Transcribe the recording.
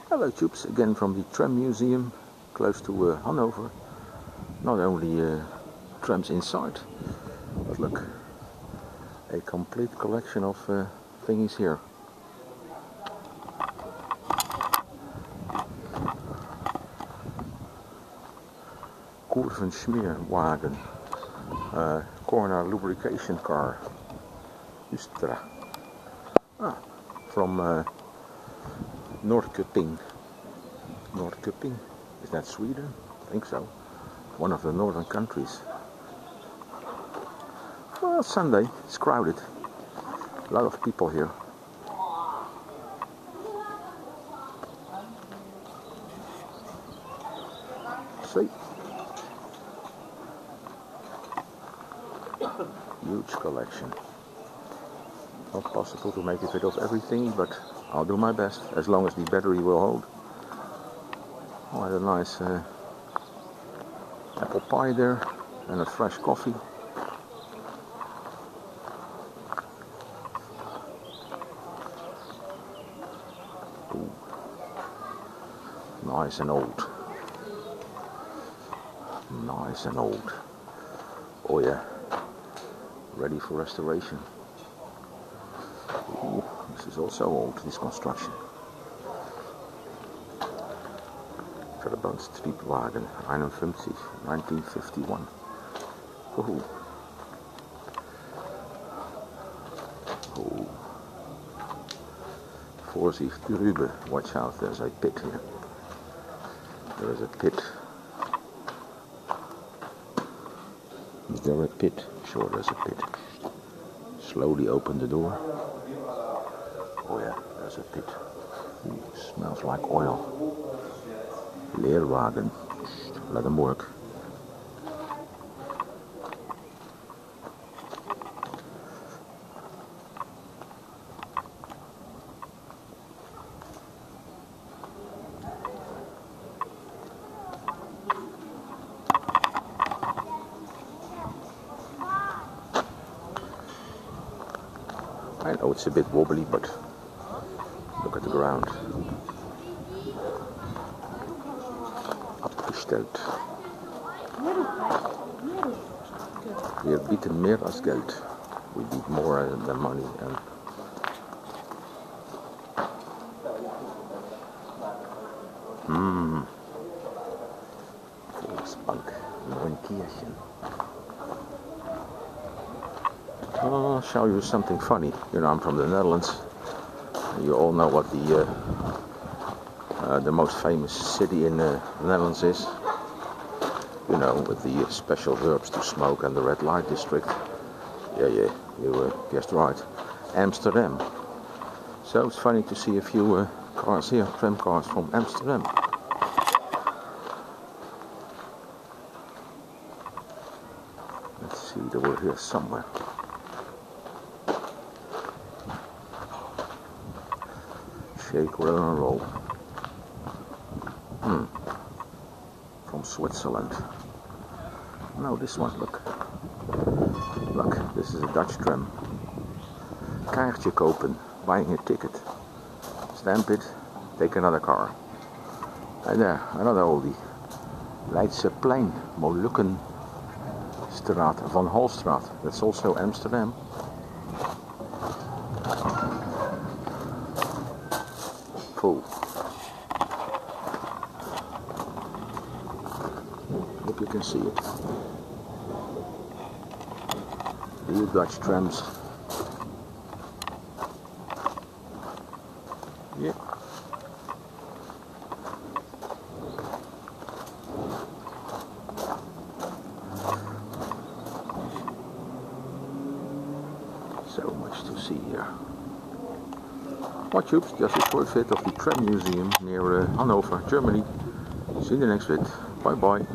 Hello tubes, again from the Tram Museum close to Hannover. Not only trams inside, but look, a complete collection of thingies here. Kurvensmeerwagen, corner lubrication car, Ustra, from Norrköping. Norrköping, is that Sweden? I think so. One of the northern countries. Well, Sunday, it's crowded. A lot of people here. See? Huge collection. Not possible to make a fit of everything, but I'll do my best, as long as the battery will hold. Quite a nice apple pie there, and a fresh coffee. Ooh. Nice and old. Nice and old. Oh yeah, ready for restoration. Ooh, this is also old, this construction. Streetwagen, 51, 1951. Ooh. Ooh. Vorsicht, Rübe. Watch out, there's a pit here. There is a pit. Is there a pit? Sure, there's a pit. Slowly open the door. Oh yeah, there's a pit. Ooh, smells like oil. Leerwagen. Let them work. I know it's a bit wobbly, but look at the ground. Abgestellt. Wir bieten mehr als Geld. We need more than money. And Volksbank, Neunkirchen. I'll show you something funny. You know, I'm from the Netherlands. You all know what the most famous city in the Netherlands is. You know, with the special verbs to smoke and the red light district. Yeah, you guessed right. Amsterdam. So it's funny to see a few cars here, tram cars from Amsterdam. Let's see, they were here somewhere. Shake, roll and roll. From Switzerland. No, this one, look. Look, this is a Dutch tram. Kaartje kopen, buying a ticket. Stamp it, take another car. And there, another oldie. Leidseplein, Molukkenstraat, Van Halstraat. That's also Amsterdam. Full. Hope you can see it. Real Dutch trams. Yeah. So much to see here. Well, tubes, just a short vid of the Tram Museum near Hannover, Germany. See you in the next vid. Bye bye.